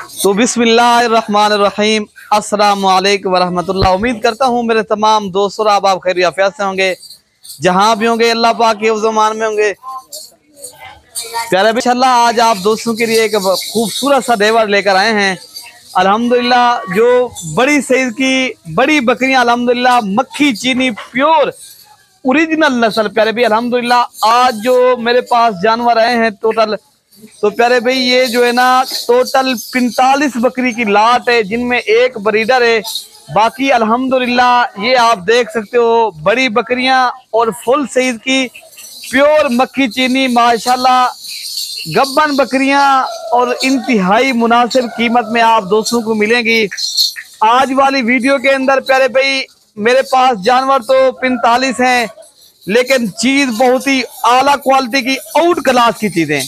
तो बिस्मिल्लाहिर्रहमानिर्रहीम, अस्सलाम वालेकुम वरहमतुल्लाह। उम्मीद करता हूँ मेरे तमाम दोस्तों आप खैर आफियत से होंगे, जहाँ भी होंगे अल्लाह पाक के ज़मान में होंगे। प्यारे इंशाल्लाह आज आप दोस्तों के लिए एक खूबसूरत सा देवर लेकर आए हैं। अल्हम्दुलिल्लाह जो बड़ी साइज की बड़ी बकरियां, अल्हम्दुलिल्लाह मक्खी चीनी प्योर ओरिजिनल नस्ल। प्यारे भाई अल्हम्दुलिल्लाह आज जो मेरे पास जानवर आए हैं टोटल, तो प्यारे भाई ये जो है ना टोटल 45 बकरी की लाट है, जिनमें एक ब्रीडर है। बाकी अल्हम्दुलिल्लाह ये आप देख सकते हो बड़ी बकरियां और फुल साइज की प्योर मक्खी चीनी माशाल्लाह गब्बन बकरियां और इंतहाई मुनासिब कीमत में आप दोस्तों को मिलेंगी आज वाली वीडियो के अंदर। प्यारे भाई मेरे पास जानवर तो 45 हैं, लेकिन चीज बहुत ही आला क्वालिटी की आउट क्लास की चीजें।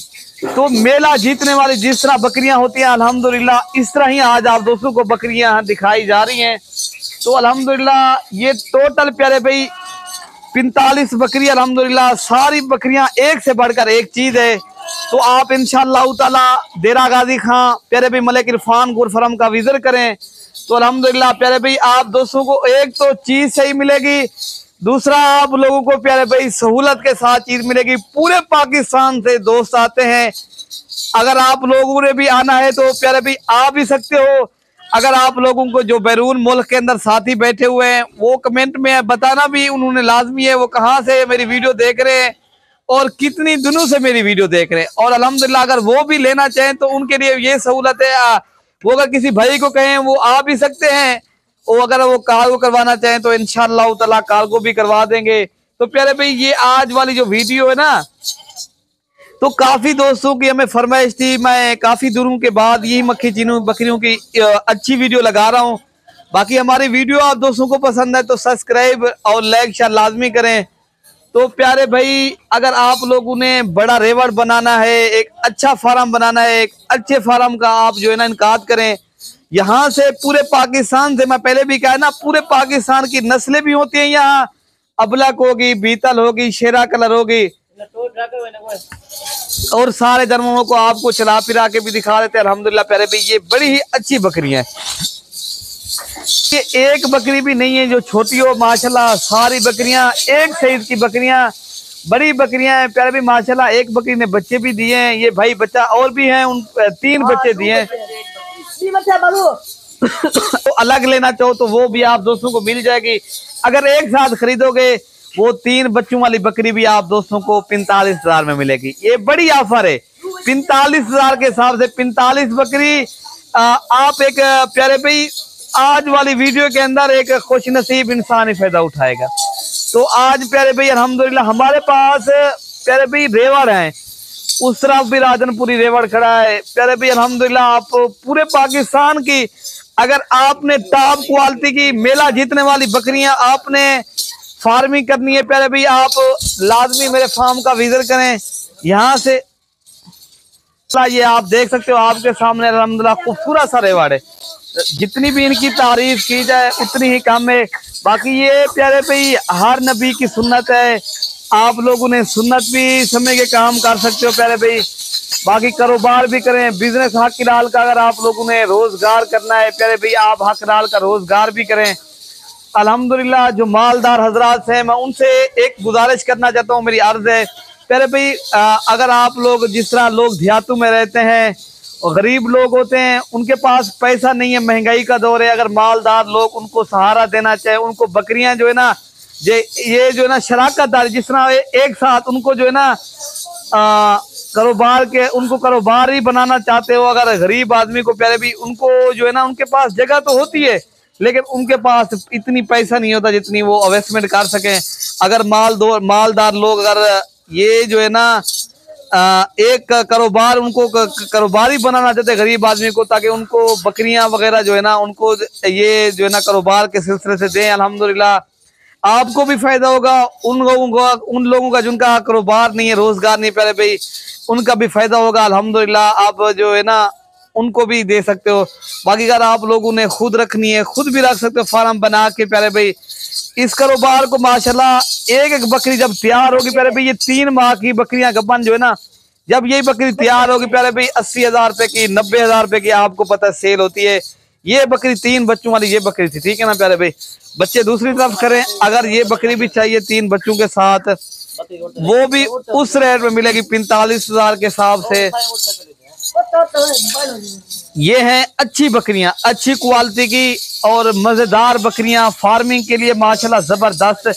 तो मेला जीतने वाली जिस तरह बकरियां होती हैं अल्हम्दुलिल्लाह, इस तरह ही आज आप दोस्तों को बकरियां दिखाई जा रही हैं। तो अल्हम्दुलिल्लाह ये टोटल प्यारे भाई 45 बकरी, अल्हम्दुलिल्लाह सारी बकरियां एक से बढ़कर एक चीज है। तो आप इंशाअल्लाह ताला डेरा गाजी खां प्यारे भाई मलिक इरफान गुरफरम का विजिट करें। तो अल्हम्दुलिल्लाह प्यारे भाई आप दोस्तों को एक तो चीज सही मिलेगी, दूसरा आप लोगों को प्यारे भाई सहूलत के साथ चीज मिलेगी। पूरे पाकिस्तान से दोस्त आते हैं, अगर आप लोगों ने भी आना है तो प्यारे भाई आ भी सकते हो। अगर आप लोगों को जो बैरून मुल्क के अंदर साथी बैठे हुए हैं वो कमेंट में बताना भी उन्होंने लाजमी है, वो कहाँ से मेरी वीडियो देख रहे हैं और कितनी दिनों से मेरी वीडियो देख रहे हैं। और अल्हम्दुलिल्लाह अगर वो भी लेना चाहें तो उनके लिए ये सहूलत है, वो अगर किसी भाई को कहें वो आ भी सकते हैं, और अगर वो कार्गो करवाना चाहें तो इंशाअल्लाह ताला कार्गो भी करवा देंगे। तो प्यारे भाई ये आज वाली जो वीडियो है ना, तो काफी दोस्तों की हमें फरमाइश थी, मैं काफी दिनों के बाद यही मक्खी चीनों बकरियों की अच्छी वीडियो लगा रहा हूँ। बाकी हमारी वीडियो आप दोस्तों को पसंद है तो सब्सक्राइब और लाइक शेयर लाजमी करें। तो प्यारे भाई अगर आप लोगों ने बड़ा रेवड़ बनाना है, एक अच्छा फार्म बनाना है, एक अच्छे फार्म का आप जो है ना इनकाद करें। यहाँ से पूरे पाकिस्तान से, मैं पहले भी कहा ना, पूरे पाकिस्तान की नस्लें भी होती हैं यहाँ। अबलक होगी, बीतल होगी, शेरा कलर होगी, और सारे जानवरों को आपको चला फिरा के भी दिखा देते हैं। अल्हम्दुलिल्लाह प्यारे भाई ये बड़ी ही अच्छी बकरियां हैं, ये एक बकरी भी नहीं है जो छोटी हो। माशाल्लाह सारी बकरियां एक साइज की बकरियां, बड़ी बकरियां हैं प्यारे भाई माशाल्लाह। एक बकरी ने बच्चे भी दिए हैं, ये भाई बच्चा और भी हैं, उन 3 बच्चे दिए हैं। तो अलग लेना चाहो तो वो भी आप दोस्तों को मिल जाएगी। अगर एक साथ खरीदोगे वो 3 बच्चों वाली बकरी भी आप दोस्तों को 45,000 में मिलेगी। ये बड़ी ऑफर है, 45,000 के हिसाब से 45 बकरी। आप एक प्यारे भाई आज वाली वीडियो के अंदर एक खुश नसीब इंसान ही फायदा उठाएगा। तो आज प्यारे भाई अल्हम्दुलिल्लाह हमारे पास प्यारे भाई रेवड़ हैं, उस तरफ भी राजनपुरी रेवड़ खड़ा है। प्यारे भाई अल्हम्दुलिल्लाह आप पूरे पाकिस्तान की अगर आपने टॉप क्वालिटी की मेला जीतने वाली बकरियां आपने फार्मिंग करनी है, प्यारे भाई आप लाजमी मेरे फार्म का विजिट करें। यहाँ से ये आप देख सकते हो आपके सामने अल्हम्दुलिल्लाह खूबसूरत सा रेवड़ है। जितनी भी इनकी तारीफ की जाए उतनी ही कम है। बाकी ये प्यारे भाई हर नबी की सुन्नत है, आप लोगों ने सुन्नत भी समझ के काम कर सकते हो प्यारे भाई। बाकी कारोबार भी करें, बिजनेस हक लाल का अगर आप लोगों ने रोजगार करना है प्यारे भाई आप हक लाल का रोजगार भी करें। अल्हम्दुलिल्लाह जो मालदार हजरात हैं मैं उनसे एक गुजारिश करना चाहता हूँ, मेरी अर्ज है प्यारे भाई अगर आप लोग जिस तरह लोग देहातों में रहते हैं और गरीब लोग होते हैं, उनके पास पैसा नहीं है, महंगाई का दौर है, अगर मालदार लोग उनको सहारा देना चाहे, उनको बकरियां जो है ना ये जो है ना शराकत दारी जिस तरह एक साथ उनको जो है ना कारोबार के उनको कारोबार ही बनाना चाहते हो। अगर गरीब आदमी को प्यारे भी उनको जो है ना उनके पास जगह तो होती है लेकिन उनके पास इतनी पैसा नहीं होता जितनी वो इन्वेस्टमेंट कर सकें। अगर मालदार लोग अगर ये जो है ना एक कारोबार उनको कारोबारी बनाना चाहते गरीब आदमी को, ताकि उनको बकरियां वगैरह जो है ना उनको ये जो है ना कारोबार के सिलसिले से दें, अल्हम्दुलिल्लाह आपको भी फायदा होगा, उन लोगों का जिनका कारोबार नहीं है, रोजगार नहीं प्यारे भाई, उनका भी फायदा होगा। अल्हम्दुलिल्लाह आप जो है ना उनको भी दे सकते हो। बाकी अगर आप लोगों ने खुद रखनी है खुद भी रख सकते हो फार्म बना के प्यारे भाई। इस कारोबार को माशाल्लाह एक एक बकरी जब तैयार होगी प्यारे भाई, ये 3 माह की बकरियां गब्बन जो है ना जब यही बकरी तैयार होगी प्यारे भाई 80,000 रुपए की, 90,000 रुपए की आपको पता है सेल होती है। ये बकरी 3 बच्चों वाली ये बकरी थी, ठीक है ना प्यारे भाई। बच्चे दूसरी तरफ करें, अगर ये बकरी भी चाहिए 3 बच्चों के साथ, वो भी उस रेट में मिलेगी 45,000 के हिसाब से। ये हैं अच्छी बकरियां, अच्छी क्वालिटी की और मजेदार बकरियां, फार्मिंग के लिए माशाल्लाह जबरदस्त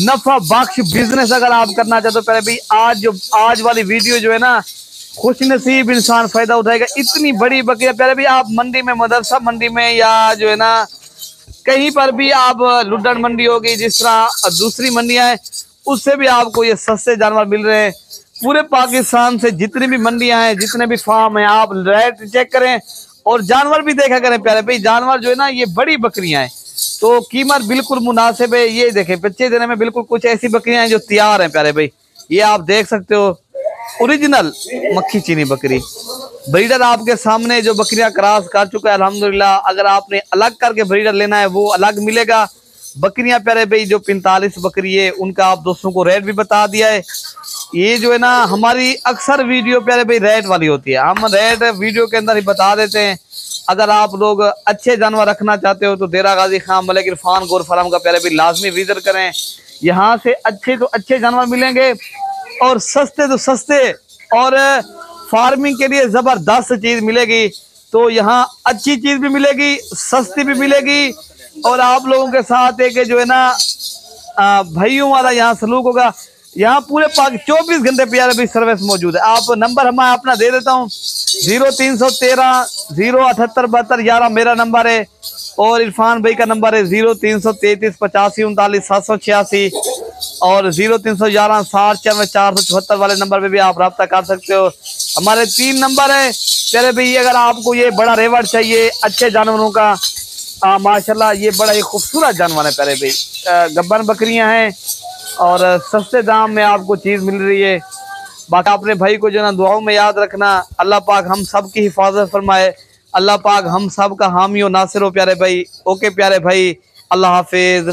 नफा बख्श बिजनेस अगर आप करना चाहते हो प्यारे भाई, आज वाली वीडियो जो है ना, खुश नसीब इंसान फायदा उठाएगा। इतनी बड़ी बकरियां प्यारे भाई, आप मंडी में, मदरसा मंडी में या जो है ना कहीं पर भी आप, लुड्डन मंडी होगी, जिस तरह दूसरी मंडियां हैं, उससे भी आपको ये सस्ते जानवर मिल रहे हैं। पूरे पाकिस्तान से जितनी भी मंडियां हैं, जितने भी फार्म हैं, आप रेट चेक करें और जानवर भी देखा करें प्यारे भाई। जानवर जो है ना, ये बड़ी बकरियां हैं तो कीमत बिल्कुल मुनासिब है। ये देखें, बच्चे देने में बिल्कुल कुछ ऐसी बकरियां हैं जो तैयार हैं प्यारे भाई। ये आप देख सकते हो, ओरिजिनल मक्खी चीनी बकरी। ब्रीडर आपके सामने जो बकरियां क्रॉस कर चुका है अल्हम्दुलिल्लाह। अगर आपने अलग करके ब्रीडर लेना है वो अलग मिलेगा। बकरियां प्यारे भाई जो 45 बकरी है, उनका आप दोस्तों को रेट भी बता दिया है। ये जो है ना, हमारी अक्सर वीडियो प्यारे भाई रेट वाली होती है, हम रेट वीडियो के अंदर ही बता देते हैं। अगर आप लोग अच्छे जानवर रखना चाहते हो तो देरा गाजी खान मलिक इरफान गोर फार्म का प्यारे भाई लाजमी विजिट करें। यहाँ से अच्छे तो अच्छे जानवर मिलेंगे और सस्ते तो सस्ते, और फार्मिंग के लिए जबरदस्त चीज मिलेगी। तो यहाँ अच्छी चीज भी मिलेगी, सस्ती भी मिलेगी, और आप लोगों के साथ एक जो है ना भाइयों वाला यहाँ सलूक होगा। यहाँ पूरे 24 घंटे प्यारे भाई सर्विस मौजूद है। आप नंबर हमारा अपना दे देता हूँ, 0313 078 72 11 मेरा नंबर है, और इरफान भाई का नंबर है 0333 85 39 786 और 0311 60 474 वाले नंबर पे भी आप रब्ता कर सकते हो। हमारे 3 नंबर है प्यारे भाई। अगर आपको ये बड़ा रेवड़ चाहिए अच्छे जानवरों का, माशाल्लाह ये बड़ा ही खूबसूरत जानवर है प्यारे भाई। गब्बन बकरियां हैं और सस्ते दाम में आपको चीज़ मिल रही है। बाकी अपने भाई को जो ना दुआओं में याद रखना। अल्लाह पाक हम सब की हिफाजत फरमाए, अल्लाह पाक हम सब का हामी और नासिर हो प्यारे भाई। ओके प्यारे भाई, अल्लाह हाफिज।